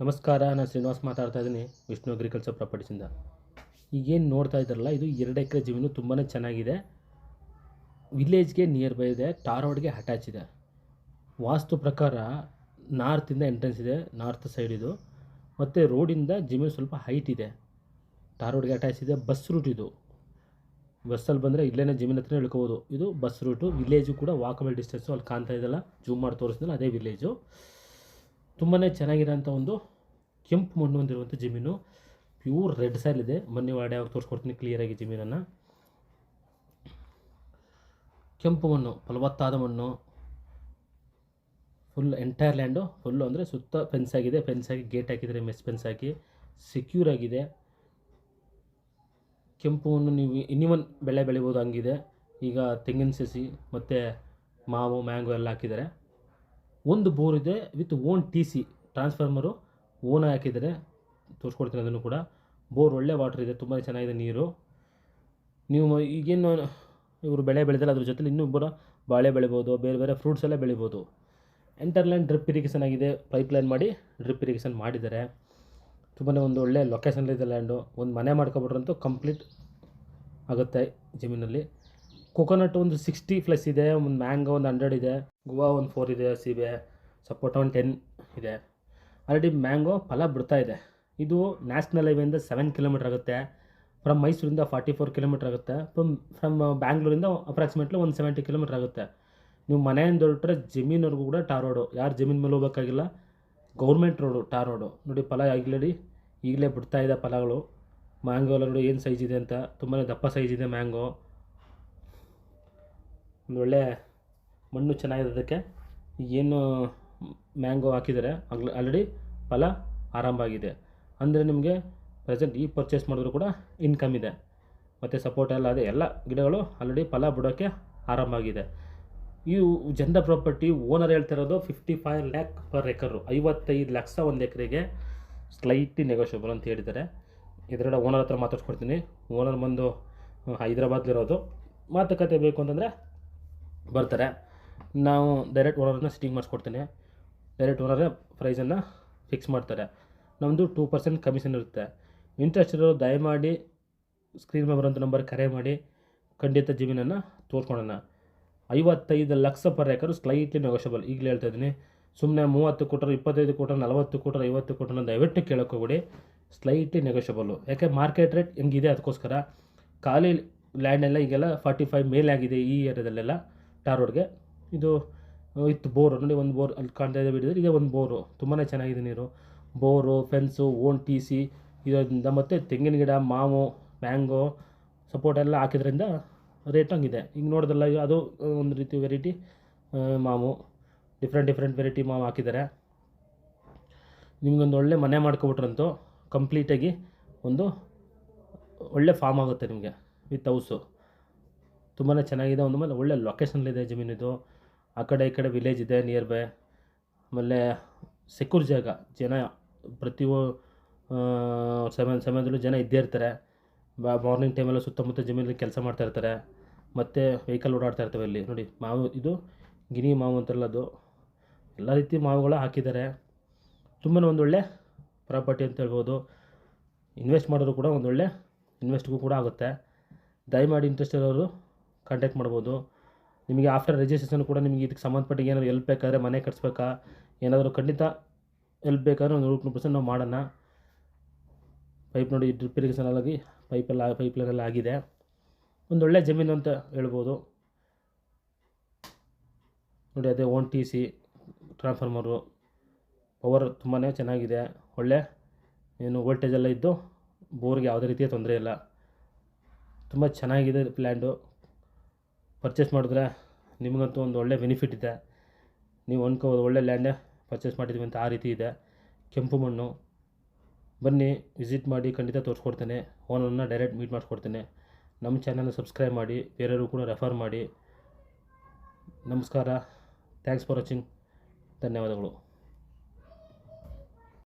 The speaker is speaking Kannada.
ನಮಸ್ಕಾರ, ನಾನು ಶ್ರೀನಿವಾಸ್ ಮಾತಾಡ್ತಾ ಇದ್ದೀನಿ ವಿಷ್ಣು ಅಗ್ರಿಕಲ್ಚರ್ ಪ್ರಾಪರ್ಟೀಸಿಂದ. ಈಗೇನು ನೋಡ್ತಾ ಇದ್ದಾರಲ್ಲ, ಇದು 2 ಎಕರೆ ಜಮೀನು ತುಂಬಾ ಚೆನ್ನಾಗಿದೆ. ವಿಲೇಜ್ಗೆ ನಿಯರ್ ಬೈ ಇದೆ, ಟಾರ್ ರೋಡ್ಗೆ ಅಟ್ಯಾಚ್ ಇದೆ. ವಾಸ್ತು ಪ್ರಕಾರ ನಾರ್ತಿಂದ ಎಂಟ್ರೆನ್ಸ್ ಇದೆ, ನಾರ್ತ್ ಸೈಡ್ ಇದು. ಮತ್ತು ರೋಡಿಂದ ಜಮೀನು ಸ್ವಲ್ಪ ಹೈಟ್ ಇದೆ, ಟಾರ್ ರೋಡ್ಗೆ ಅಟ್ಯಾಚ್ ಇದೆ. ಬಸ್ ರೂಟ್ ಇದು, ಬಸ್ಸಲ್ಲಿ ಬಂದರೆ ಇಲ್ಲೇ ಜಮೀನು ಹತ್ರ ಇಳ್ಕೋಬೋದು. ಇದು ಬಸ್ ರೂಟು. ವಿಲೇಜು ಕೂಡ ವಾಕಬಲ್ ಡಿಸ್ಟೆನ್ಸು, ಅಲ್ಲಿ ಕಾಣ್ತಾ ಇದೆಯಲ್ಲ, ಜೂಮ್ ಮಾಡಿ ತೋರಿಸಿದ್ರೆ ಅದೇ ವಿಲೇಜು. ತುಂಬಾ ಚೆನ್ನಾಗಿರೋಂಥ ಒಂದು ಕೆಂಪು ಮಣ್ಣು ಹೊಂದಿರುವಂಥ ಜಮೀನು. ಪ್ಯೂರ್ ರೆಡ್ ಸಾಯಿಲ್ ಇದೆ. ಮೊನ್ನೆ ಯಾವಾಗ ತೋರಿಸ್ಕೊಡ್ತೀನಿ ಕ್ಲಿಯರಾಗಿ ಜಮೀನನ್ನು. ಕೆಂಪು ಮಣ್ಣು, ಫಲವತ್ತಾದ ಮಣ್ಣು, ಫುಲ್ ಎಂಟೈರ್ ಲ್ಯಾಂಡು ಫುಲ್ಲು ಅಂದರೆ ಸುತ್ತ ಫೆನ್ಸ್ ಆಗಿದೆ. ಫೆನ್ಸ್ ಆಗಿ ಗೇಟ್ ಹಾಕಿದರೆ, ಮೆಸ್ ಫೆನ್ಸ್ ಹಾಕಿ ಸೆಕ್ಯೂರ್ ಆಗಿದೆ. ಕೆಂಪು ಮಣ್ಣು ನೀವು ಇನ್ನಿವನ್ ಬೆಳೆ ಬೆಳಿಬೋದು ಹಂಗಿದೆ. ಈಗ ತೆಂಗಿನ ಸಸಿ ಮತ್ತು ಮಾವು, ಮ್ಯಾಂಗೋ ಎಲ್ಲ ಹಾಕಿದ್ದಾರೆ. ಒಂದು ಬೋರ್ ಇದೆ with own TC, transformer own ಹಾಕಿದ್ದಾರೆ. ತೋರಿಸ್ಕೊಡ್ತೀನಿ ಅದನ್ನು ಕೂಡ. ಬೋರ್ ಒಳ್ಳೆ ವಾಟರ್ ಇದೆ, ತುಂಬ ಚೆನ್ನಾಗಿದೆ ನೀರು. ನೀವು ಈಗೇನು ಇವರು ಬೆಳೆ ಬೆಳೆದರೆ ಅದ್ರ ಜೊತೆಲಿ ಇನ್ನೊಬ್ಬರು ಬಾಳೆ ಬೆಳಿಬೋದು, ಬೇರೆ ಬೇರೆ ಫ್ರೂಟ್ಸ್ ಎಲ್ಲ ಬೆಳಿಬೋದು. ಎಂಟರ್ಲೈನ್ ಡ್ರಿಪ್ ಇರಿಗೇಷನ್ ಆಗಿದೆ, ಪೈಪ್ಲೈನ್ ಮಾಡಿ ಡ್ರಿಪ್ ಇರಿಗೇಷನ್ ಮಾಡಿದ್ದಾರೆ. ತುಂಬಾ ಒಂದು ಒಳ್ಳೆ ಲೊಕೇಶನ್ಲಿದೆ ಲ್ಯಾಂಡು. ಒಂದು ಮನೆ ಮಾಡ್ಕೊಬಿಟ್ರಂತೂ ಕಂಪ್ಲೀಟ್ ಆಗುತ್ತೆ ಜಮೀನಲ್ಲಿ. ಕೊಕೊನಟ್ ಒಂದು 60+ ಇದೆ, ಒಂದು ಮ್ಯಾಂಗೋ ಒಂದು 100 ಇದೆ, ಗುವಾ ಒಂದು 4 ಇದೆ, ಸೀಬೆ, ಸಪೋಟ ಒಂದು 10 ಇದೆ. ಆಲ್ರೆಡಿ ಮ್ಯಾಂಗೋ ಫಲ ಬಿಡ್ತಾ ಇದೆ. ಇದು ನ್ಯಾಷನಲ್ ಹೈವೇಯಿಂದ 7 ಕಿಲೋಮೀಟ್ರ್ ಆಗುತ್ತೆ. ಫ್ರಮ್ ಮೈಸೂರಿಂದ 44 ಕಿಲೋಮೀಟ್ರ್ ಆಗುತ್ತೆ. ಫ್ರಮ್ ಬ್ಯಾಂಗ್ಳೂರಿಂದ ಅಪ್ರಾಕ್ಸಿಮೇಟ್ಲಿ ಒಂದು 70 ಕಿಲೋಮೀಟ್ರ್ ಆಗುತ್ತೆ. ನೀವು ಮನೆಯಿಂದ ಹೊರಟ್ರೆ ಜಮೀನವರೆಗೂ ಕೂಡ ಟಾರ್ ರೋಡು, ಯಾರು ಜಮೀನು ಮೇಲೆ ಹೋಗಬೇಕಾಗಿಲ್ಲ. Government road, tar road. ನೋಡಿ ಫಲ ಈಗಲೇ ಬಿಡ್ತಾ ಇದೆ ಫಲಗಳು. ಮ್ಯಾಂಗೋ ಎಲ್ಲ ನೋಡಿ ಏನು ಸೈಜ್ ಇದೆ ಅಂತ, ತುಂಬಾ ದಪ್ಪ ಸೈಜ್ ಇದೆ ಮ್ಯಾಂಗೋ. ಒಂದು ಒಳ್ಳೆ ಮಣ್ಣು ಚೆನ್ನಾಗಿರೋದಕ್ಕೆ ಏನು ಮ್ಯಾಂಗೋ ಹಾಕಿದ್ದಾರೆ, ಆಲ್ರೆಡಿ ಫಲ ಆರಂಭ ಆಗಿದೆ. ಅಂದರೆ ನಿಮಗೆ ಪ್ರೆಸೆಂಟ್ ಈ ಪರ್ಚೇಸ್ ಮಾಡಿದ್ರು ಕೂಡ ಇನ್ಕಮ್ ಇದೆ. ಮತ್ತು ಸಪೋರ್ಟ್ ಎಲ್ಲ ಅದೇ ಎಲ್ಲ ಗಿಡಗಳು ಆಲ್ರೆಡಿ ಫಲ ಬಿಡೋಕ್ಕೆ ಆರಂಭ ಆಗಿದೆ. ಇವು ಜನರ ಪ್ರಾಪರ್ಟಿ. ಓನರ್ ಹೇಳ್ತಿರೋದು 55 lakh ಪರ್ ಎಕರು, 55 ಲಕ್ಷ ಒಂದು ಎಕರೆಗೆ. ಸ್ಲೈಟ್ಲಿ ನೆಗೋಷಿಯಬಲ್ ಅಂತ ಹೇಳಿದ್ದಾರೆ. ಇದರ ಓನರ್ ಹತ್ರ ಮಾತಾಡ್ಸ್ಕೊಡ್ತೀನಿ. ಓನರ್ ಬಂದು ಹೈದರಾಬಾದ್ಲಿರೋದು. ಮಾತುಕತೆ ಬೇಕು ಅಂತಂದರೆ ಬರ್ತಾರೆ. ನಾವು ಡೈರೆಕ್ಟ್ ಓನರನ್ನ ಸಿಟ್ಟಿಂಗ್ ಮಾಡಿಸ್ಕೊಡ್ತೀನಿ. ಡೈರೆಕ್ಟ್ ಓನರೇ ಪ್ರೈಸನ್ನು ಫಿಕ್ಸ್ ಮಾಡ್ತಾರೆ. ನಮ್ಮದು 2% ಕಮಿಷನ್ ಇರುತ್ತೆ. ಇಂಟ್ರೆಸ್ಟ್ ಇರೋರು ದಯಮಾಡಿ ಸ್ಕ್ರೀನ್ ಮೇಲೆ ಬರೋಂಥ ನಂಬರ್ ಕರೆ ಮಾಡಿ ಖಂಡಿತ ಜಮೀನನ್ನು ತೋರಿಸ್ಕೊಳೋಣ. 55 ಲಕ್ಷ ಪರ್ ಎಕರು, ಸ್ಲೈಟ್ಲಿ ನೆಗೋಷಿಯಬಲ್. ಈಗಲೇ ಹೇಳ್ತಾ ಇದ್ದೀನಿ. ಸುಮ್ಮನೆ 30 ಕೊಟ್ಟರು, 25 ಕೊಟ್ಟರು, 40 ಕೊಟ್ಟರು, 50 ಕೊಟ್ಟರು ದಯವಿಟ್ಟು ಕೇಳೋಕ್ಕೋಗ್ಬಿಡಿ. ಸ್ಲೈಟ್ಲಿ ನೆಗೋಷಿಯಬಲು. ಯಾಕೆ ಮಾರ್ಕೆಟ್ ರೇಟ್ ಹೆಂಗಿದೆ ಅದಕ್ಕೋಸ್ಕರ. ಖಾಲಿ ಲ್ಯಾಂಡೆಲ್ಲ ಈಗೆಲ್ಲ 45 ಮೇಲೆ ಆಗಿದೆ ಈ ಏರಿಯಾದಲ್ಲೆಲ್ಲ ಟಾರ್ ರೋಡ್ಗೆ. ಇದು ಇತ್ತು ಬೋರು ನೋಡಿ, ಒಂದು ಬೋರ್ ಅಲ್ಲಿ ಕಾಣ್ತಾ ಇದೆ ಬಿಡಿದ್ರೆ, ಇದೇ ಒಂದು ಬೋರು. ತುಂಬಾ ಚೆನ್ನಾಗಿದೆ ನೀರು. ಬೋರು, ಫೆನ್ಸು, ಓನ್ TC ಇದರಿಂದ, ಮತ್ತು ತೆಂಗಿನ ಗಿಡ, ಮಾವು, ಮ್ಯಾಂಗೋ, ಸಪೋಟ ಎಲ್ಲ ಹಾಕಿದ್ರಿಂದ ರೇಟ್ ಹಂಗಿದೆ. ಈಗ ನೋಡಿದ್ರಲ್ಲ, ಅದು ಒಂದು ರೀತಿ ವೆರೈಟಿ ಮಾವು, ಡಿಫ್ರೆಂಟ್ ವೆರೈಟಿ ಮಾವು ಹಾಕಿದ್ದಾರೆ. ನಿಮಗೊಂದು ಒಳ್ಳೆ ಮನೆ ಮಾಡ್ಕೊಬಿಟ್ರಂತೂ ಕಂಪ್ಲೀಟಾಗಿ ಒಂದು ಒಳ್ಳೆ ಫಾರ್ಮ್ ಆಗುತ್ತೆ ನಿಮಗೆ ವಿತ್ ಹೌಸು. ತುಂಬಾ ಚೆನ್ನಾಗಿದೆ. ಒಂದು ಮೇಲೆ ಒಳ್ಳೆ ಲೊಕೇಶನ್ಲಿದೆ ಜಮೀನಿದು. ಆ ಕಡೆ ಈ ಕಡೆ ವಿಲೇಜ್ ಇದೆ ನಿಯರ್ ಬೈ. ಆಮೇಲೆ ಸೆಕ್ಯೂರ್ ಜಾಗ. ಜನ ಪ್ರತಿ ಸಮಯದಲ್ಲೂ ಜನ ಇದ್ದೇ ಇರ್ತಾರೆ. ಮಾರ್ನಿಂಗ್ ಟೈಮೆಲ್ಲ ಸುತ್ತಮುತ್ತ ಜಮೀನಲ್ಲಿ ಕೆಲಸ ಮಾಡ್ತಾಯಿರ್ತಾರೆ. ಮತ್ತು ವೆಹಿಕಲ್ ಓಡಾಡ್ತಾ ಇರ್ತವೆ ಇಲ್ಲಿ. ನೋಡಿ ಮಾವು, ಇದು ಗಿನಿ ಮಾವು ಅಂತಾರಲ್ಲ ಅದು. ಎಲ್ಲ ರೀತಿ ಮಾವುಗಳು ಹಾಕಿದ್ದಾರೆ. ತುಂಬಾ ಒಂದೊಳ್ಳೆ ಪ್ರಾಪರ್ಟಿ ಅಂತ ಹೇಳ್ಬೋದು. ಇನ್ವೆಸ್ಟ್ ಮಾಡೋರು ಕೂಡ ಒಂದೊಳ್ಳೆ ಇನ್ವೆಸ್ಟ್ಗೂ ಕೂಡ ಆಗುತ್ತೆ. ದಯಮಾಡಿ ಇಂಟ್ರೆಸ್ಟ್ ಇರೋರು ಕಾಂಟ್ಯಾಕ್ಟ್ ಮಾಡ್ಬೋದು. ನಿಮಗೆ ಆಫ್ಟರ್ ರಿಜಿಸ್ಟ್ರೇಷನ್ ಕೂಡ ನಿಮಗೆ ಇದಕ್ಕೆ ಸಂಬಂಧಪಟ್ಟ ಏನಾದರೂ ಹೆಲ್ಪ್ ಬೇಕಾದರೆ, ಮನೆ ಕಟ್ಸ್ಬೇಕಾ, ಏನಾದರೂ ಖಂಡಿತ ಹೆಲ್ಪ್ ಬೇಕಾದ್ರೆ ಒಂದು 100% ನಾವು ಮಾಡೋಣ. ಪೈಪ್ ನೋಡಿ, ಡ್ರಿಪ್ ಇರಿಗೇಷನ್ ಆಗಿ ಪೈಪ್ಲೈನ್ ಎಲ್ಲ ಆಗಿದೆ. ಒಂದೊಳ್ಳೆ ಜಮೀನು ಅಂತ ಹೇಳ್ಬೋದು. ನೋಡಿ ಅದೇ ಓನ್ TC, ಟ್ರಾನ್ಸ್ಫಾರ್ಮರು, ಪವರ್ ತುಂಬಾ ಚೆನ್ನಾಗಿದೆ. ಒಳ್ಳೆ ಏನು ವೋಲ್ಟೇಜ್ ಎಲ್ಲ ಇದ್ದು, ಬೋರ್ಗೆ ಯಾವುದೇ ರೀತಿಯ ತೊಂದರೆ ಇಲ್ಲ. ತುಂಬ ಚೆನ್ನಾಗಿದೆ ಲ್ಯಾಂಡು. ಪರ್ಚೇಸ್ ಮಾಡಿದ್ರೆ ನಿಮಗಂತೂ ಒಂದು ಒಳ್ಳೆ ಬೆನಿಫಿಟ್ ಇದೆ. ನೀವು ಅಂದ್ಕೋಬೋದು ಒಳ್ಳೆ ಲ್ಯಾಂಡೇ ಪರ್ಚೇಸ್ ಮಾಡಿದ್ದೀವಿ ಅಂತ. ಆ ರೀತಿ ಇದೆ. ಕೆಂಪು ಮಣ್ಣು. ಬನ್ನಿ, ವಿಸಿಟ್ ಮಾಡಿ, ಖಂಡಿತ ತೋರಿಸ್ಕೊಡ್ತೇನೆ. ಓನರ್ನ ಡೈರೆಕ್ಟ್ ಮೀಟ್ ಮಾಡಿಸ್ಕೊಡ್ತೇನೆ. ನಮ್ಮ ಚಾನಲ್ನ ಸಬ್ಸ್ಕ್ರೈಬ್ ಮಾಡಿ, ಬೇರೆಯವರು ಕೂಡ ರೆಫರ್ ಮಾಡಿ. ನಮಸ್ಕಾರ. Thanks for watching. ಧನ್ಯವಾದಗಳು.